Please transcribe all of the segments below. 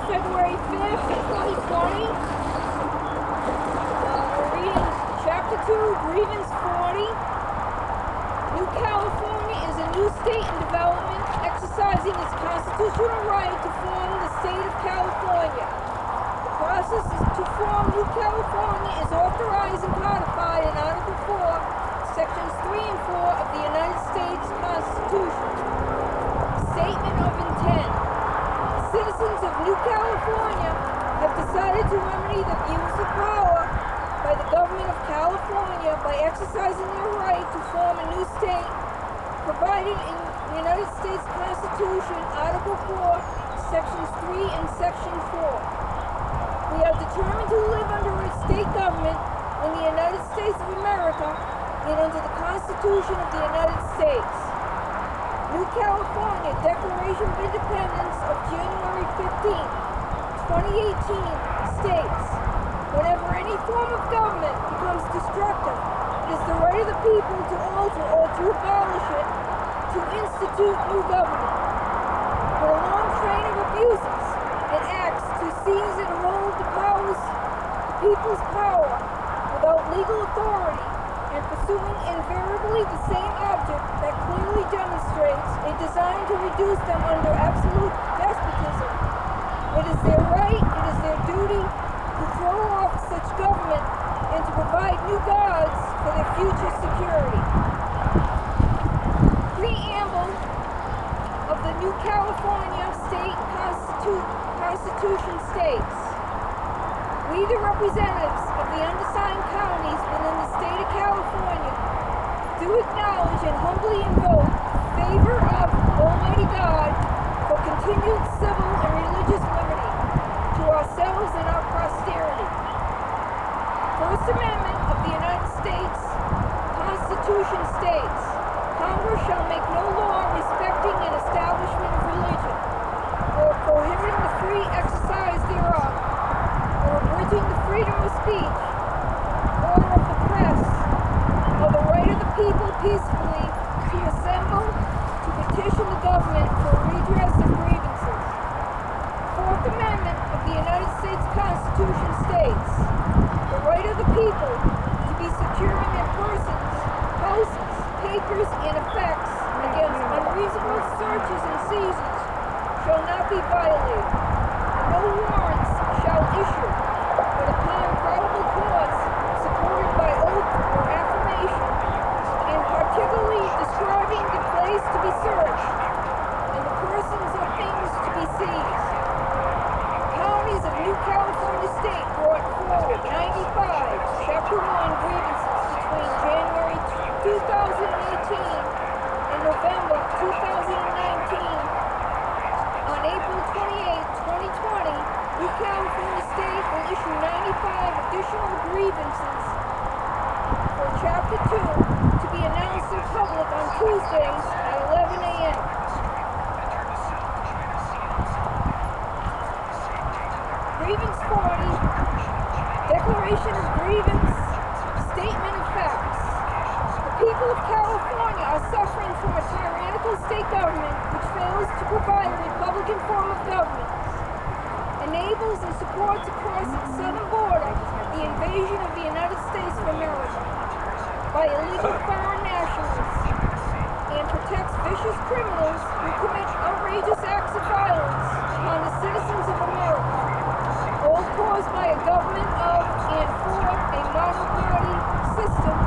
February 5th, 2020. We're reading Chapter 2, Grievance 40. New California is a new state in development, exercising its constitutional right to form the state of California. The process to form New California is authorized and codified in Article 4, Sections 3 and 4 of the United States Constitution. Statement of intent. Citizens of New California have decided to remedy the abuse of power by the government of California by exercising their right to form a new state provided in the United States Constitution, Article 4, Sections 3 and Section 4. We are determined to live under a state government in the United States of America and under the Constitution of the United States. New California Declaration of Independence of January 15, 2018 states, whenever any form of government becomes destructive, it is the right of the people to alter or to abolish it, to institute new government. For a long train of abuses and acts to seize and hold the people's power without legal authority and pursuing invariably the same object that clearly demonstrates a design to reduce them under absolute despotism. It is their right, it is their duty to throw off such government and to provide new gods for their future security. Preamble of the New California State Constitution states, we, the representatives of the undersigned counties within the state of California, do acknowledge and humbly invoke the favor of Almighty God for continued civil and religious liberty to ourselves and our posterity. First Amendment of the United States Constitution states, Congress shall make no law respecting an establishment of religion, or prohibiting the free exercise thereof, or abridging the freedom of speech, or of the press, or the right of the people peacefully to assemble, to petition the government for redress of grievances. Fourth Amendment of the United States Constitution states, the right of the people to be secure in their persons, houses, papers, and effects against unreasonable searches and seizures shall not be violated. No warrants shall issue, but upon probable cause supported by oath or affirmation, and particularly describing the place to be searched and the persons or things to be seized. Counties of New California State brought forward 95 Chapter 1 grievances between January 2018 and November 2019. On April 28, 2020, New California State will issue 95 additional grievances for Chapter 2 to be announced in public on Tuesdays at 11 a.m. Grievance 40, Declaration of Grievance, Statement of Facts. The people of California are suffering from a tyrannical state government which fails to provide a Republican form of government, enables and supports across its southern border the invasion of the United States of America by illegal foreign nationalists, and protects vicious criminals who commit outrageous acts of violence upon the citizens of America, all caused by a government of and for a monopoly system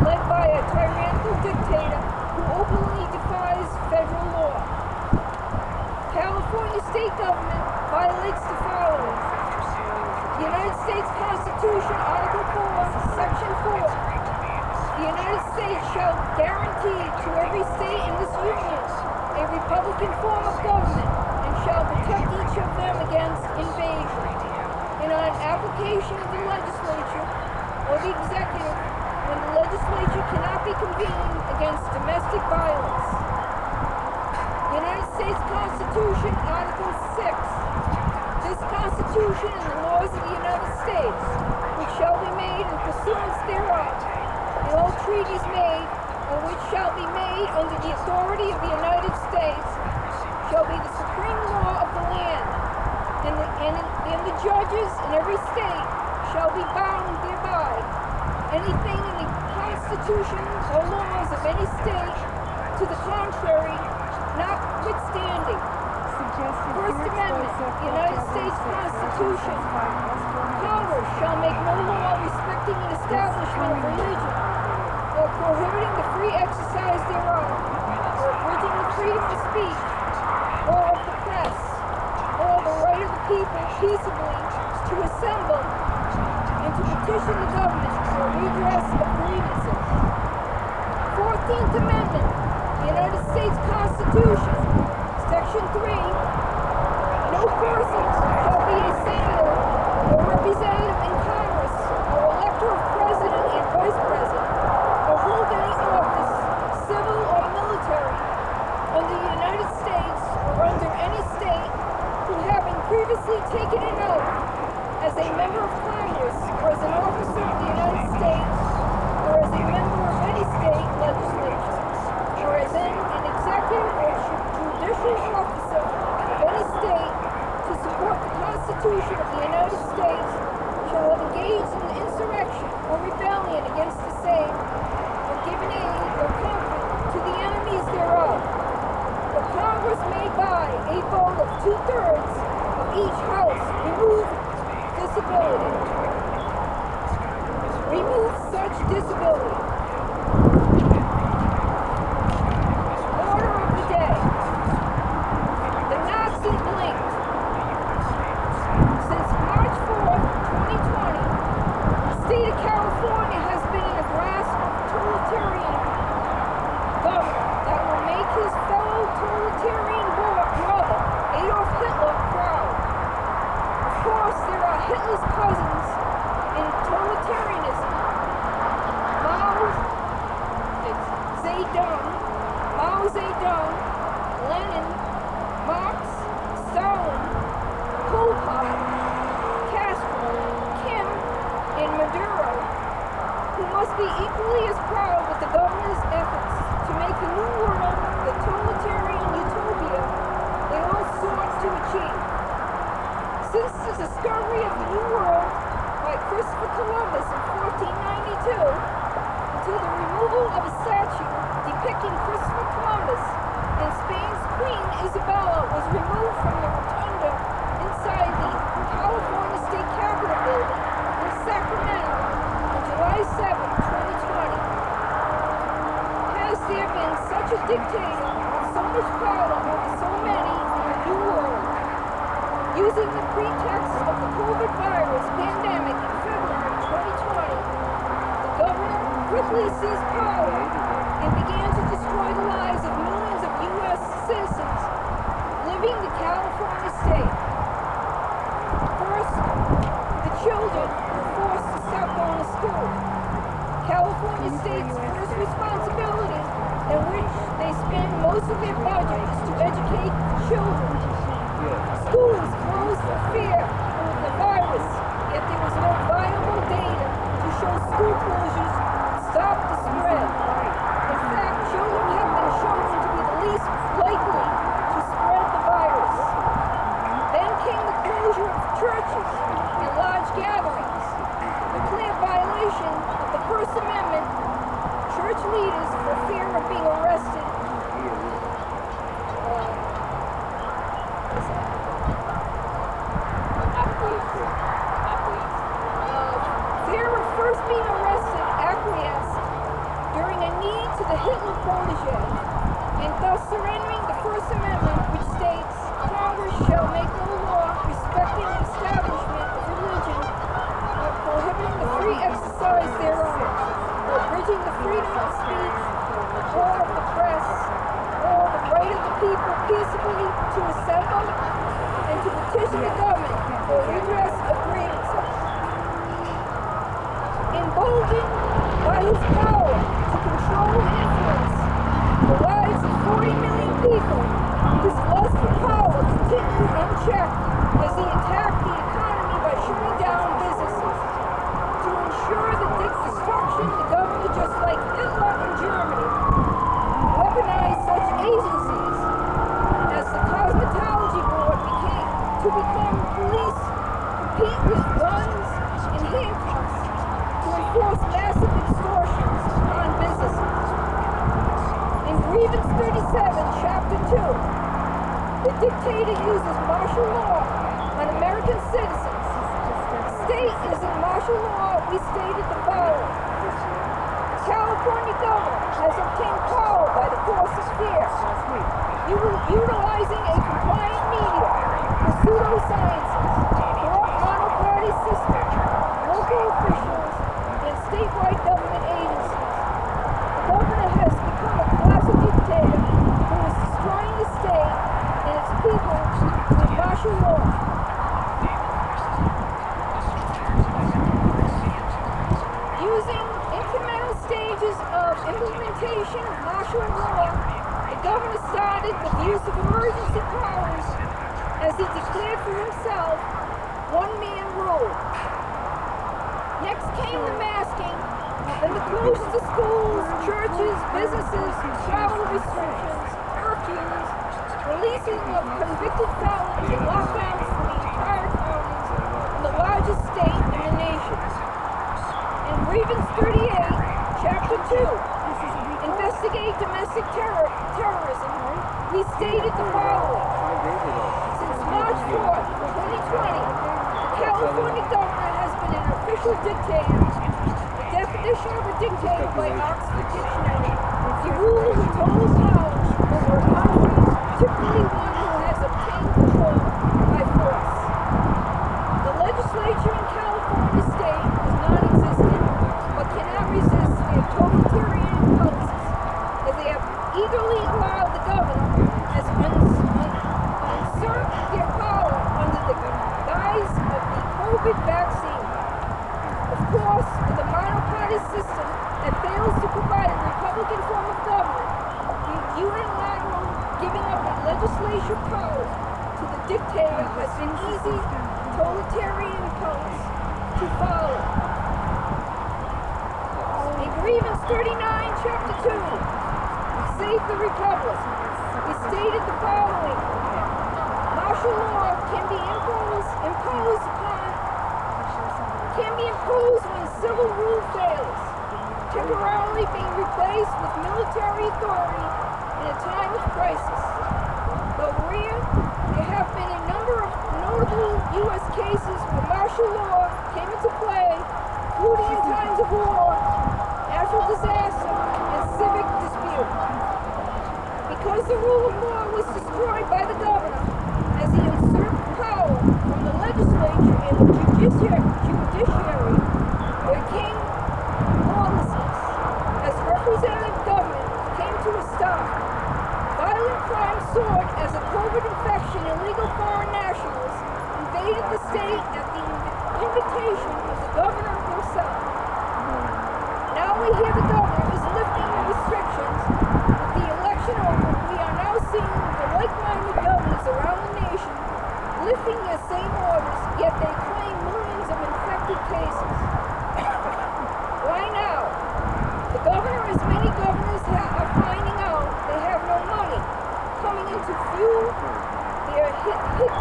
led by a tyrannical dictator who openly defies federal law. California state government violates the following. The United States Constitution, Article 4, Section 4. The United States shall guarantee to every state in this union a Republican form of government and shall protect each of them against invasion. And on application of the legislature or the executive, when the legislature cannot be convened against domestic violence. United States Constitution, Article 6. This Constitution and the laws of the United States, which shall be made in pursuance thereof, and all treaties made, or which shall be made under the authority of the United States, shall be the supreme law of the land, and the and the judges in every state shall be bound thereby. Anything in the Constitution or laws of any state to the contrary, notwithstanding. First Amendment, the United States Constitution. Congress shall make no law respecting an establishment of religion, or prohibiting the free exercise thereof, or abridging the freedom of speech, or of the press, or the right of the people peaceably to assemble and to petition the government for redress of grievances. 14th Amendment, the United States Constitution, Section 3, no person shall be a senator or representative in Congress or elector of president and vice president or hold any office, civil or military, under the United States or under any state who having previously taken an oath as a member of Congress or as an officer of the United States or as a member of any state legislature or as an executive or judicial officer of any state to support the Constitution of the United States shall have engaged in insurrection or rebellion against the same or given aid or comfort to the enemies thereof. The Congress may by a vote of 2/3 of each house remove disability. Remove such disability. Order of the day. The Nazi blinked. Since March 4th, 2020, the state of California has been in the grasp of a totalitarian governor that will make his fellow totalitarian brother, Adolf Hitler, proud. Of course, there are Hitler's cousins in totalitarianism. Mao Zedong, Lenin, Marx, Stalin, Pol Pot, Castro, Kim, and Maduro, who must be equally as proud with the governor's efforts to make the New World the totalitarian utopia they all sought to achieve. Since the discovery of the New World by Christopher Columbus in 1492, until the removal of a statue depicting Christopher Columbus and Spain's Queen Isabella was removed from the rotunda inside the California State Capitol building in Sacramento on July 7, 2020. Has there been such a dictator with so much power over so many in the New World? Using the pretext of the COVID virus pandemic in February 2020, the governor quickly seized power and began to destroy the lives of millions of U.S. citizens living in the California state. First, the children were forced to stop going to school. California State's first responsibility, in which they spend most of their budget, is to educate children. Schools closed for fear of the virus, yet there was no viable data to show school closures stop the spread. In fact, children have been shown to be the least likely to spread the virus. Then came the closure of churches and large gatherings, a clear violation of the First Amendment. Church leaders, for fear of being arrested, acquiesced during a need to the Hitler protege, and thus surrendering the First Amendment, which states, Congress shall make no law respecting the establishment of religion, or prohibiting the free exercise thereof, or abridging the freedom of speech, or of the press, or the right of the people peaceably to assemble and to petition the government for redress of grievances. Emboldened by his power to control and influence the lives of 40 million people, his lust for power continued unchecked as he attacked the economy by shutting down businesses. To ensure the destruction, the government, just like Hitler in Germany, weaponized such agencies as the Cosmetology Board become police Grievance 37, Chapter 2. The dictator uses martial law on American citizens. The state is in martial law. We stated the following. The California governor has obtained power by the force of fear, utilizing a compliant media for pseudosciences, corrupt monoparty system, local officials, and statewide government agencies. The governor has become a class of dictator who is destroying the state and its people with martial law. Using incremental stages of implementation of martial law, the governor started with the use of emergency powers as he declared for himself one-man rule. Next came the masking, then the closures of schools, churches, businesses, travel restrictions, curfews, releasing of convicted felons, and lockdowns for the entire counties in the largest state in the nation. In Grievance 38, Chapter 2, Investigate Domestic Terrorism, we stated the following. Since March 4th, 2020, the California governor has been an official dictator. The definition of a dictator by Oxford Dictionary is a ruler with total power over a country, typically one who has obtained control by force. The legislature in California State is non-existent, but cannot resist their totalitarian impulses, as they have eagerly allowed the governor as usurp their power under the guise of the COVID vaccine. Of course, with a monoparty system that fails to provide a Republican form of government, the unilateral giving up of legislature power to the dictator has been easy totalitarian impulse to follow. In Grievance 39, Chapter 2, Save the Republic, we stated the following. Martial law can be imposed when civil rule fails, temporarily being replaced with military authority in a time of crisis. Though rare, there have been a number of notable U.S. cases where martial law came into play, including in times of war, natural disaster, and civic dispute. Because the rule of law was destroyed by the governor as he usurped power from the legislature and the judiciary, there came lawlessness as representative government came to a stop. Violent crime soared as a COVID infection and illegal foreign nationals invaded the state at the invitation of the governor himself. Now we hear the governor is lifting the restrictions. With the election over, we are now seeing the like-minded governors around the nation lifting their same orders, yet they claim millions of infected cases. Why now? The governor, as many governors are finding out, they have no money coming into fuel their Hitlerian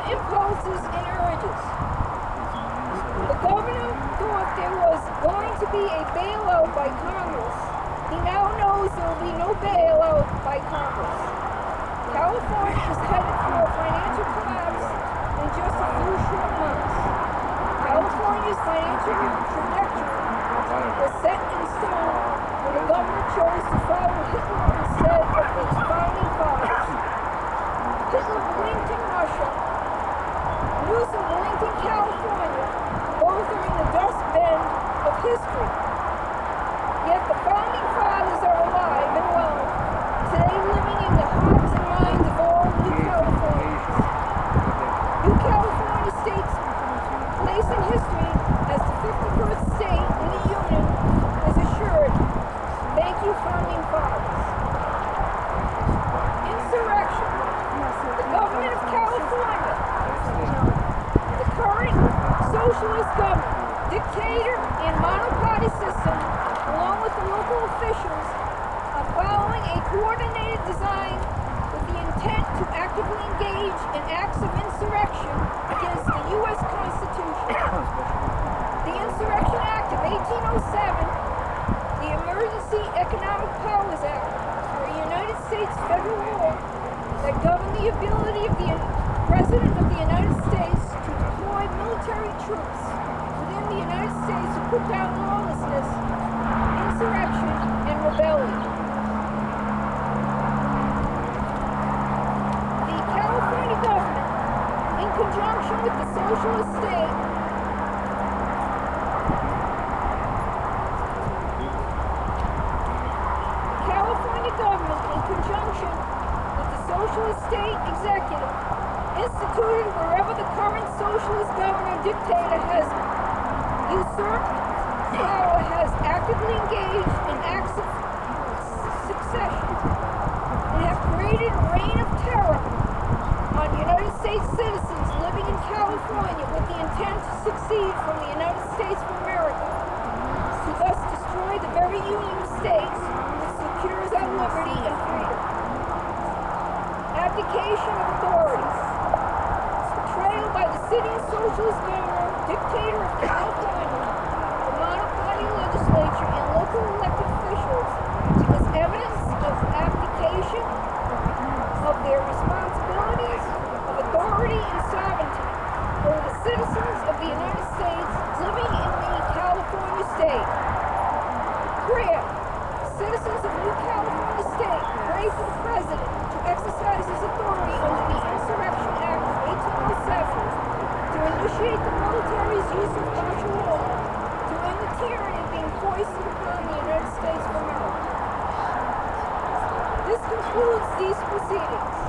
impulses and urges. The governor thought there was going to be a bailout by Congress. He now knows there will be no bailout by Congress. California is headed for a financial collapse in just a few short months. California's financial trajectory was set in stone when the governor chose to follow Hitler instead of his founding fathers. Hitler blinked in Russia, Newsom blinked in California, both are in the dustbin of history. Yet the founding fathers are alive and well, today living in the hearts and minds of all New Californians. New California State's place in history as the 51st state in the Union is assured. Thank you, founding fathers. Insurrection. The government of California, the current socialist government, dictator and monoparty system, along with the local officials, are following a coordinated design with the intent to actively engage in acts of insurrection against the U.S. Constitution. The Insurrection Act of 1807, the Emergency Economic Powers Act, are a United States federal law that govern the ability of the President of the United States to deploy military troops within the United States to put down lawlessness, insurrection, and rebellion. The California government, in conjunction with the socialist state, state executive, instituted wherever the current socialist governor dictator has usurped power, has actively engaged in acts of succession, and have created a reign of terror on United States citizens living in California with the intent to secede from the United States of America, to thus destroy the very union of states that secures our liberty and freedom. Abdication of authority. Betrayal by the sitting socialist governor, dictator of California, the monoparty legislature, and local elected officials is evidence of abdication of their responsibilities of authority and sovereignty over the citizens of the United States living in the California state. Prayer. Citizens of New California State pray for the President to exercise his authority under the Insurrection Act of 1807 to initiate the military's use of martial law to end the tyranny being foisted upon the United States of America. This concludes these proceedings.